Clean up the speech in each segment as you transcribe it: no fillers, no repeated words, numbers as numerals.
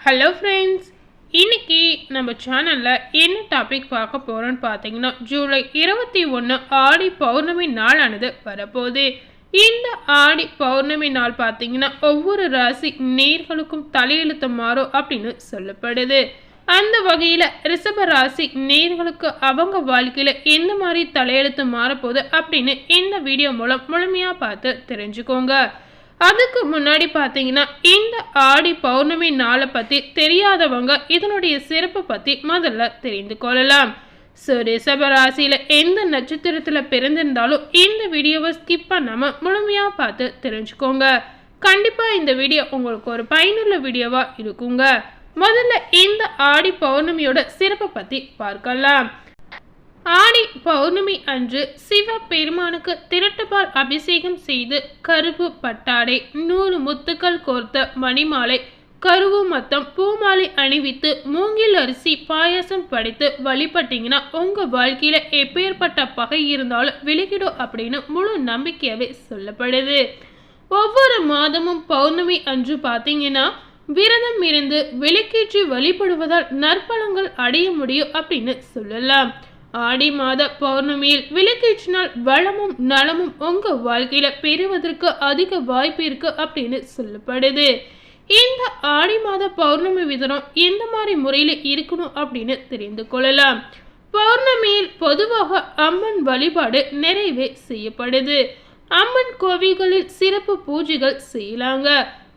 Hello friends, இன்னைக்கு நம்ம சேனலில் என்ன டாபிக் பார்க்க போகிறோன்னு பார்த்தீங்கன்னா, ஜூலை 21 ஆடி பௌர்ணமி நாளானது வரப்போகுது. இந்த ஆடி பௌர்ணமி நாள் பார்த்தீங்கன்னா ஒவ்வொரு ராசி நேர்களுக்கும் தலையெழுத்து மாறும் அப்படின்னு சொல்லப்படுது. அந்த வகையில் ரிஷப ராசி நேர்களுக்கு அவங்க வாழ்க்கையில் எந்த மாதிரி தலையெழுத்து மாறப்போகுது அப்படின்னு இந்த வீடியோ மூலம் முழுமையாக பார்த்து தெரிஞ்சுக்கோங்க. அதுக்கு முன்னாடி பார்த்தீங்கன்னா இந்த ஆடி பௌர்ணமி நாளை பற்றி தெரியாதவங்க இதனுடைய சிறப்பை பற்றி முதல்ல தெரிந்து கொள்ளலாம். ஸோ ரிஷப ராசியில் எந்த நட்சத்திரத்தில் பிறந்திருந்தாலும் இந்த வீடியோவை ஸ்கிப் பண்ணாமல் முழுமையாக பார்த்து தெரிஞ்சுக்கோங்க. கண்டிப்பாக இந்த வீடியோ உங்களுக்கு ஒரு பயனுள்ள வீடியோவாக இருக்குங்க. முதல்ல இந்த ஆடி பௌர்ணமியோட சிறப்பை பற்றி பார்க்கலாம். ஆடி பௌர்ணமி அன்று சிவ பெருமானுக்கு திரட்டுப்பால் அபிஷேகம் செய்து கருப்பு பட்டாடை, 100 முத்துக்கள் கோர்த்த மணிமாலை, கருவு மத்தம், பூமாலை அணிவித்து மூங்கில் அரிசி பாயாசம் படைத்து வழிபட்டீங்கன்னா உங்க வாழ்க்கையில எப்பேற்பட்ட பகை இருந்தாலும் விலகிடும் அப்படின்னு முழு நம்பிக்கையாவே சொல்லப்படுது. ஒவ்வொரு மாதமும் பௌர்ணமி அன்று பார்த்தீங்கன்னா விரதம் இருந்து விளக்கேற்றி வழிபடுவதால் நற்பலங்கள் அடைய முடியும் அப்படின்னு சொல்லலாம். ஆடி மாத பௌர்ணமியில் விளக்கேற்றினால் வளமும் நலமும் உங்க வாழ்க்கையில பெறுவதற்கு அதிக வாய்ப்பு இருக்கு அப்படின்னு சொல்லப்படுது. இந்த ஆடி மாத பௌர்ணமி விதனம் எந்த மாதிரி முறையில இருக்கணும் அப்படின்னு தெரிந்து கொள்ளலாம். பௌர்ணமியில் பொதுவாக அம்மன் வழிபாடு நிறைவே செய்யப்படுது. அம்மன் கோவில்களில் சிறப்பு பூஜைகள் செய்யலாங்க.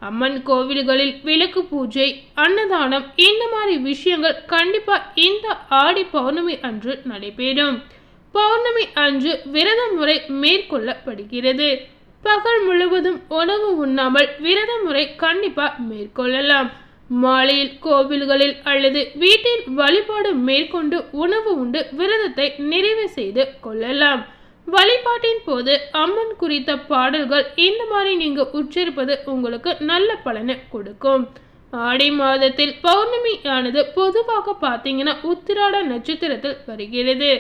அம்மன் கோவில்களில் விளக்கு பூஜை, அன்னதானம் இந்த மாதிரி விஷயங்கள் கண்டிப்பா இந்த ஆடி பௌர்ணமி அன்று நடைபெறும். பௌர்ணமி அன்று விரத முறை மேற்கொள்ளப்படுகிறது. பகல் முழுவதும் உணவு உண்ணாமல் விரத முறை கண்டிப்பா மேற்கொள்ளலாம். மாலையில் கோவில்களில் அல்லது வீட்டில் வழிபாடு மேற்கொண்டு உணவு உண்டு விரதத்தை நிறைவு செய்து கொள்ளலாம். வழிபாட்டின் போது அம்மன் குறித்த பாடல்கள் இந்த மாதிரி நீங்க உச்சரிப்பது உங்களுக்கு நல்ல பலனை கொடுக்கும். ஆடி மாதத்தில் பௌர்ணமி ஆனது பொதுவாக பார்த்தீங்கன்னா உத்திராட நட்சத்திரத்தில் வருகிறது.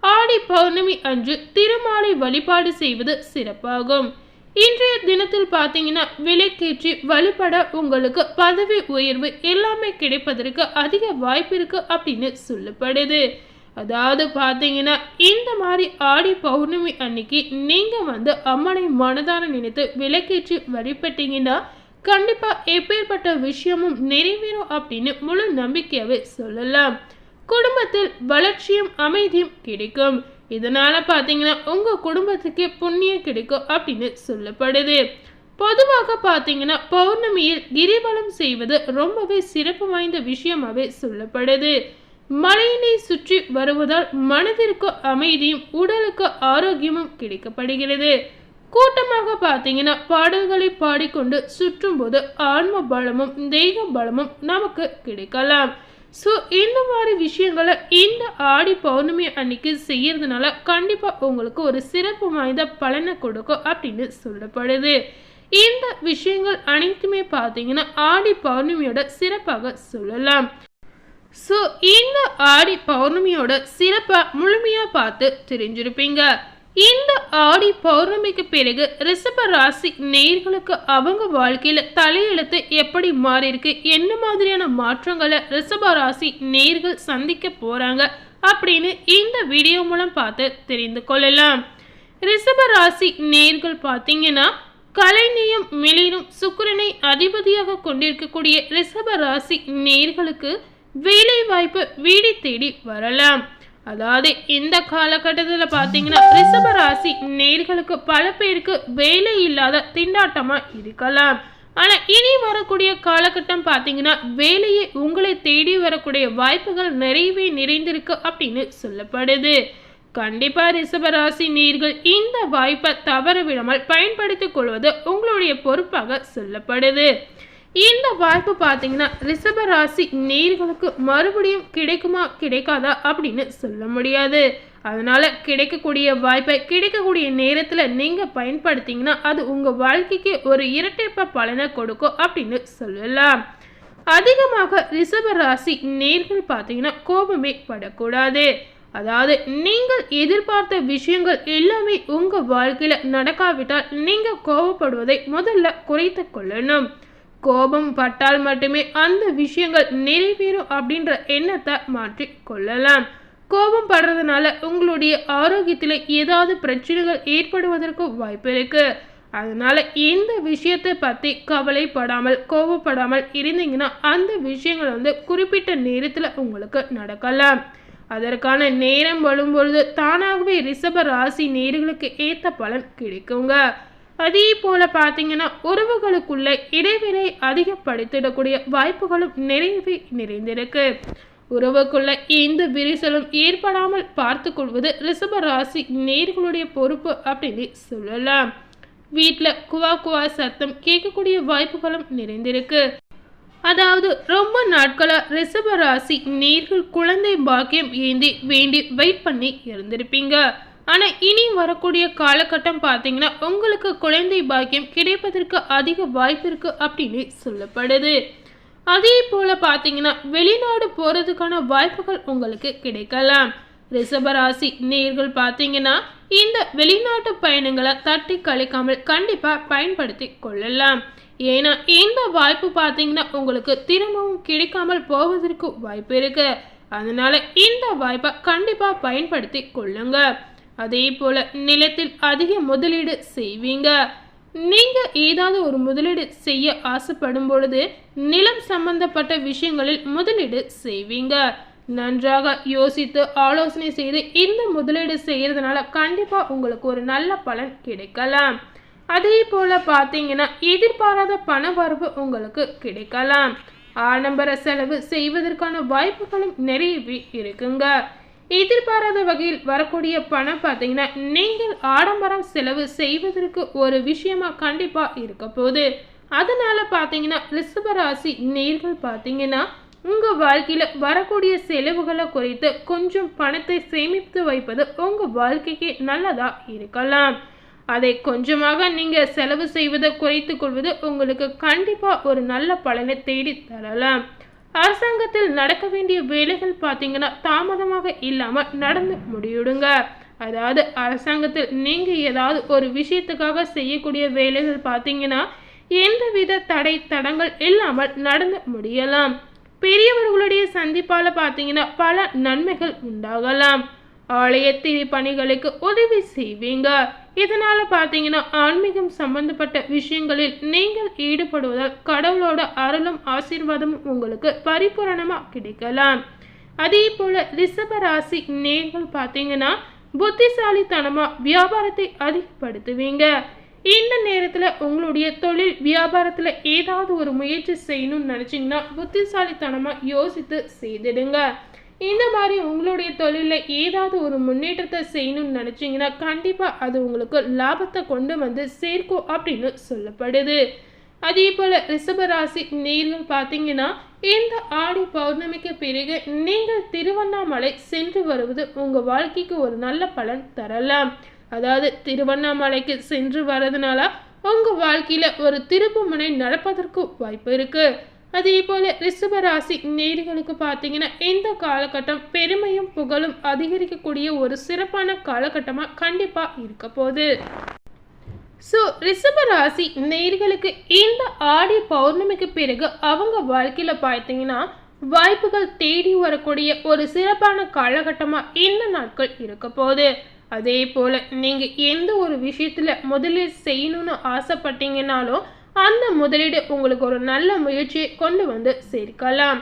ஆடி பௌர்ணமி அன்று திருமாலை வழிபாடு செய்வது சிறப்பாகும். இன்றைய தினத்தில் பார்த்தீங்கன்னா விளக்கேற்றி வழிபட உங்களுக்கு பதவி உயர்வு எல்லாமே கிடைப்பதற்கு அதிக வாய்ப்பு இருக்கு அப்படின்னு சொல்லப்படுது. அதாவது பார்த்தீங்கன்னா இந்த மாதிரி ஆடி பௌர்ணமி அன்னைக்கு நீங்கள் அம்மனை மனதார நினைத்து விளக்கேற்றி வழிபட்டீங்கன்னா கண்டிப்பாக எப்பேற்பட்ட விஷயமும் நிறைவேறும் அப்படின்னு முழு நம்பிக்கையாகவே சொல்லலாம். குடும்பத்தில் வளர்ச்சியும் அமைதியும் கிடைக்கும். இதனால பார்த்தீங்கன்னா உங்கள் குடும்பத்துக்கே புண்ணியம் கிடைக்கும் அப்படின்னு சொல்லப்படுது. பொதுவாக பார்த்தீங்கன்னா பௌர்ணமியில் கிரிவலம் செய்வது ரொம்பவே சிறப்பு வாய்ந்த விஷயமாகவே சொல்லப்படுது. மலையினை சுற்றி வருவதால் மனதிற்கு அமைதியும் உடலுக்கு ஆரோக்கியமும் கிடைக்கப்படுகிறது. கூட்டமாக பார்த்தீங்கன்னா பாடல்களை பாடிக்கொண்டு சுற்றும் போது ஆன்ம பலமும் தெய்வ பலமும் நமக்கு கிடைக்கலாம். ஸோ இந்த மாதிரி விஷயங்களை இந்த ஆடி பௌர்ணமி அன்னைக்கு செய்யறதுனால கண்டிப்பாக உங்களுக்கு ஒரு சிறப்பு வாய்ந்த பலனை கொடுக்கும் அப்படின்னு சொல்லப்படுது. இந்த விஷயங்கள் அனைத்துமே பார்த்தீங்கன்னா ஆடி பௌர்ணமியோட சிறப்பாக சொல்லலாம். ஸோ இந்த ஆடி பௌர்ணமியோட சிறப்பை முழுமையாக பார்த்து தெரிஞ்சிருப்பீங்க. இந்த ஆடி பௌர்ணமிக்கு பிறகு ரிஷப ராசி நேயர்களுக்கு அவங்க வாழ்க்கையில் தலையெழுத்து எப்படி மாறி இருக்கு, என்ன மாதிரியான மாற்றங்களை ரிஷப ராசி நேயர்கள் சந்திக்க போறாங்க அப்படின்னு இந்த வீடியோ மூலம் பார்த்து தெரிந்து கொள்ளலாம். ரிஷப ராசி நேயர்கள் பார்த்தீங்கன்னா கலைநேயம் மிளிரும் சுக்கிரனை அதிபதியாக கொண்டிருக்கக்கூடிய ரிஷப ராசி நேயர்களுக்கு வேலை வாய்ப்பு வீடு தேடி வரலாம். அதாவது இந்த காலகட்டத்தில் பார்த்தீங்கன்னா ரிஷப ராசி நேயர்களுக்கு பல பேருக்கு வேலை இல்லாத திண்டாட்டமா இருக்கலாம். ஆனா இனி வரக்கூடிய காலகட்டம் பார்த்தீங்கன்னா வேலையை உங்களை தேடி வரக்கூடிய வாய்ப்புகள் நிறையவே நிறைந்திருக்கு அப்படின்னு சொல்லப்படுது. கண்டிப்பா ரிஷப ராசி நேயர்கள் இந்த வாய்ப்பை தவற விடாமல் பயன்படுத்திக் கொள்வது உங்களுடைய பொறுப்பாக சொல்லப்படுது. இந்த வாய்ப்பு பார்த்தீங்கன்னா ரிஷப ராசி நேயர்களுக்கு மறுபடியும் கிடைக்குமா கிடைக்காதா அப்படின்னு சொல்ல முடியாது. அதனால கிடைக்கக்கூடிய வாய்ப்பை கிடைக்கக்கூடிய நேரத்தில் நீங்கள் பயன்படுத்திங்கன்னா அது உங்கள் வாழ்க்கைக்கு ஒரு இரட்டைப்ப பலனை கொடுக்கும் அப்படின்னு சொல்லலாம். அதிகமாக ரிஷப ராசி நேயர்கள் பார்த்தீங்கன்னா கோபமே படக்கூடாது. அதாவது நீங்கள் எதிர்பார்த்த விஷயங்கள் எல்லாமே உங்கள் வாழ்க்கையில் நடக்காவிட்டால் நீங்கள் கோபப்படுவதை முதல்ல குறைத்து கொள்ளணும். கோபம் பட்டால் மட்டுமே அந்த விஷயங்கள் நிறைவேறும் அப்படின்ற எண்ணத்தை மாற்றி கொள்ளலாம். கோபம் படுறதுனால உங்களுடைய ஆரோக்கியத்தில் ஏதாவது பிரச்சனைகள் ஏற்படுவதற்கு வாய்ப்பு இருக்கு. அதனால இந்த விஷயத்தை பற்றி கவலைப்படாமல் கோபப்படாமல் இருந்தீங்கன்னா அந்த விஷயங்கள் குறிப்பிட்ட நேரத்தில் உங்களுக்கு நடக்கலாம். அதற்கான நேரம் வரும்பொழுது தானாகவே ரிஷப ராசி நேயர்களுக்கு ஏற்ற பலன் கிடைக்குங்க. அதே போல பார்த்தீங்கன்னா உறவுகளுக்குள்ள இடைவெளி அதிகப்படுத்திடக்கூடிய வாய்ப்புகளும் நிறையவே நிறைந்திருக்கு. உறவுக்குள்ள எந்த விரிசலும் ஏற்படாமல் பார்த்து கொள்வது ரிஷப ராசி நேயர்களுடைய பொறுப்பு அப்படின்னு சொல்லலாம். வீட்டில் குவா குவா சத்தம் கேட்கக்கூடிய வாய்ப்புகளும் நிறைந்திருக்கு. அதாவது ரொம்ப நாட்களா ரிஷப ராசி நேயர்கள் குழந்தை பாக்கியம் வேண்டி வெயிட் பண்ணி இருந்திருப்பீங்க. ஆனா இனி வரக்கூடிய காலகட்டம் பார்த்தீங்கன்னா உங்களுக்கு குழந்தை பாக்கியம் கிடைப்பதற்கு அதிக வாய்ப்பு இருக்கு அப்படின்னு சொல்லப்படுது. அதே போல பார்த்தீங்கன்னா வெளிநாடு போறதுக்கான வாய்ப்புகள் உங்களுக்கு கிடைக்கலாம். ரிஷபராசி நேயர்கள் பார்த்தீங்கன்னா இந்த வெளிநாட்டு பயணங்களை தட்டி கழிக்காமல் கண்டிப்பா பயன்படுத்தி கொள்ளலாம். ஏன்னா இந்த வாய்ப்பு பார்த்தீங்கன்னா உங்களுக்கு திரும்பவும் கிடைக்காமல் போவதற்கு வாய்ப்பு இருக்கு. அதனால இந்த வாய்ப்பை கண்டிப்பா பயன்படுத்தி கொள்ளுங்க. அதே போல நிலத்தில் அதிக முதலீடு செய்வீங்க. நீங்க ஏதாவது ஒரு முதலீடு செய்ய ஆசைப்படும் பொழுது நிலம் சம்பந்தப்பட்ட விஷயங்களில் முதலீடு செய்வீங்க. நன்றாக யோசித்து ஆலோசனை செய்து இந்த முதலீடு செய்யறதுனால கண்டிப்பா உங்களுக்கு ஒரு நல்ல பலன் கிடைக்கலாம். அதே போல பார்த்தீங்கன்னா எதிர்பாராத பண வரவு உங்களுக்கு கிடைக்கலாம். ஆடம்பர செலவு செய்வதற்கான வாய்ப்புகளும் நிறையவே இருக்குங்க. எதிர்பாராத வகையில் வரக்கூடிய பணம் பார்த்தீங்கன்னா நீங்கள் ஆடம்பரம் செலவு செய்வதற்கு ஒரு விஷயமா கண்டிப்பா இருக்க போகுது. அதனால பார்த்தீங்கன்னா ரிஷபராசி நேயர்கள் பார்த்தீங்கன்னா உங்க வாழ்க்கையில வரக்கூடிய செலவுகளை குறைத்து கொஞ்சம் பணத்தை சேமித்து வைப்பது உங்க வாழ்க்கைக்கு நல்லதா இருக்கலாம். அதை கொஞ்சமாக நீங்க செலவு செய்வதை குறைத்து கொள்வது உங்களுக்கு கண்டிப்பா ஒரு நல்ல பலனை தேடி தரலாம். அரசாங்கத்தில் நடக்க வேண்டிய வேலைகள் பார்த்தீங்கன்னா தாமதமாக இல்லாம நடந்து முடியுடுங்க. அதாவது அரசாங்கத்தில் நீங்க ஏதாவது ஒரு விஷயத்துக்காக செய்யக்கூடிய வேலைகள் பார்த்தீங்கன்னா எந்தவித தடங்கள் இல்லாமல் நடந்து முடியலாம். பெரியவர்களுடைய சந்திப்பால பார்த்தீங்கன்னா பல நன்மைகள் உண்டாகலாம். ஆலய திருப்பணிகளுக்கு உதவி செய்வீங்க. இதனால பார்த்தீங்கன்னா ஆன்மீகம் சம்பந்தப்பட்ட விஷயங்களில் நீங்கள் ஈடுபடுவதால் கடவுளோட அருளும் ஆசீர்வாதமும் உங்களுக்கு பரிபூரணமா கிடைக்கலாம். அதே போல ரிஷபராசி நேயர்கள் பார்த்தீங்கன்னா புத்திசாலித்தனமா வியாபாரத்தை அதிகப்படுத்துவீங்க. இந்த நேரத்தில் உங்களுடைய தொழில் வியாபாரத்தில் ஏதாவது ஒரு முயற்சி செய்யணும்னு நினச்சிங்கன்னா புத்திசாலித்தனமாக யோசித்து செய்திடுங்க. இந்த மாதிரி உங்களுடைய தொழிலில் ஏதாவது ஒரு முன்னேற்றத்தை செய்யணும்னு நினச்சிங்கன்னா கண்டிப்பாக அது உங்களுக்கு லாபத்தை கொண்டு வந்து சேர்க்கும் அப்படின்னு சொல்லப்படுது. அதே போல் ரிஷபராசி நேயர்கள் பார்த்தீங்கன்னா இந்த ஆடி பௌர்ணமிக்கு பிறகு நீங்கள் திருவண்ணாமலை சென்று வருவது உங்கள் வாழ்க்கைக்கு ஒரு நல்ல பலன் தரலாம். அதாவது திருவண்ணாமலைக்கு சென்று வர்றதுனால உங்க வாழ்க்கையில ஒரு திருப்பு முனை நடப்பதற்கு வாய்ப்பு இருக்கு. அதே போல ரிஷபராசி நேயர்களுக்கு பார்த்தீங்கன்னா இந்த காலகட்டம் பெருமையும் புகழும் அதிகரிக்கக்கூடிய ஒரு சிறப்பான காலகட்டமா கண்டிப்பா இருக்க போகுது. ஸோ ரிஷபராசி நேயர்களுக்கு இந்த ஆடி பௌர்ணமிக்கு பிறகு அவங்க வாழ்க்கையில பார்த்தீங்கன்னா வாய்ப்புகள் தேடி வரக்கூடிய ஒரு சிறப்பான காலகட்டமா இந்த நாட்கள் இருக்க போகுது. அதே போல் நீங்கள் எந்த ஒரு விஷயத்தில் முதலீடு செய்யணும்னு ஆசைப்பட்டீங்கன்னாலும் அந்த முதலீடு உங்களுக்கு ஒரு நல்ல முயற்சியை கொண்டு வந்து சேர்க்கலாம்.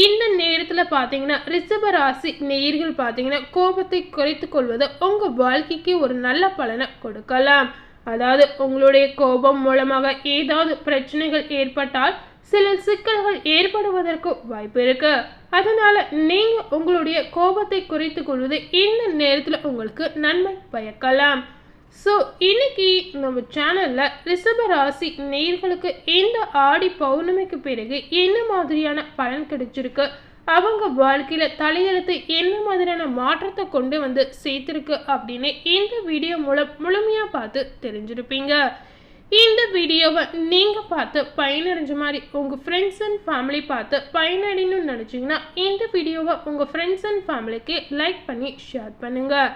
இந்த நேரத்தில் பார்த்தீங்கன்னா ரிஷபராசி நேயர்கள் பார்த்தீங்கன்னா கோபத்தை குறைத்து கொள்வது உங்கள் வாழ்க்கைக்கு ஒரு நல்ல பலனை கொடுக்கலாம். அதாவது உங்களுடைய கோபம் மூலமாக ஏதாவது பிரச்சனைகள் ஏற்பட்டால் சில சிக்கல்கள் ஏற்படுவதற்கு வாய்ப்பு இருக்கு. அதனால நீங்க உங்களுடைய கோபத்தை குறைத்து கொள்வது இந்த நேரத்தில் உங்களுக்கு நன்மை பயக்கலாம். ஸோ இன்னைக்கு நம்ம சேனல்ல ரிஷபராசி நேயர்களுக்கு இந்த ஆடி பௌர்ணமிக்கு பிறகு என்ன மாதிரியான பலன் கிடைச்சிருக்கு, அவங்க வாழ்க்கையில தலையெழுத்து என்ன மாதிரியான மாற்றத்தை கொண்டு வந்து சேர்த்திருக்கு அப்படின்னு இந்த வீடியோ மூலம் முழுமையா பார்த்து தெரிஞ்சிருப்பீங்க. இந்த வீடியோவை நீங்கள் பார்த்து பயனடைஞ்ச மாதிரி உங்கள் ஃப்ரெண்ட்ஸ் அண்ட் ஃபேமிலி பார்த்து பயனடையணும்னு நினச்சிங்கன்னா இந்த வீடியோவை உங்கள் ஃப்ரெண்ட்ஸ் அண்ட் ஃபேமிலிக்கு லைக் பண்ணி ஷேர் பண்ணுங்கள்.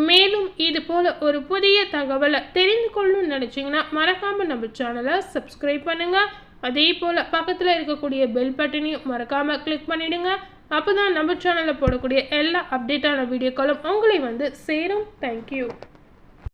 மேலும் இது போல் ஒரு புதிய தகவலை தெரிந்து கொள்ளணும்னு நினச்சிங்கன்னா மறக்காமல் நம்ம சேனலை சப்ஸ்கிரைப் பண்ணுங்கள். அதே போல் பக்கத்தில் இருக்கக்கூடிய பெல் பட்டனையும் மறக்காமல் கிளிக் பண்ணிவிடுங்க. அப்போ தான் நம்ம சேனலில் போடக்கூடிய எல்லா அப்டேட்டான வீடியோக்களும் உங்களை வந்து சேரும். தேங்க்யூ.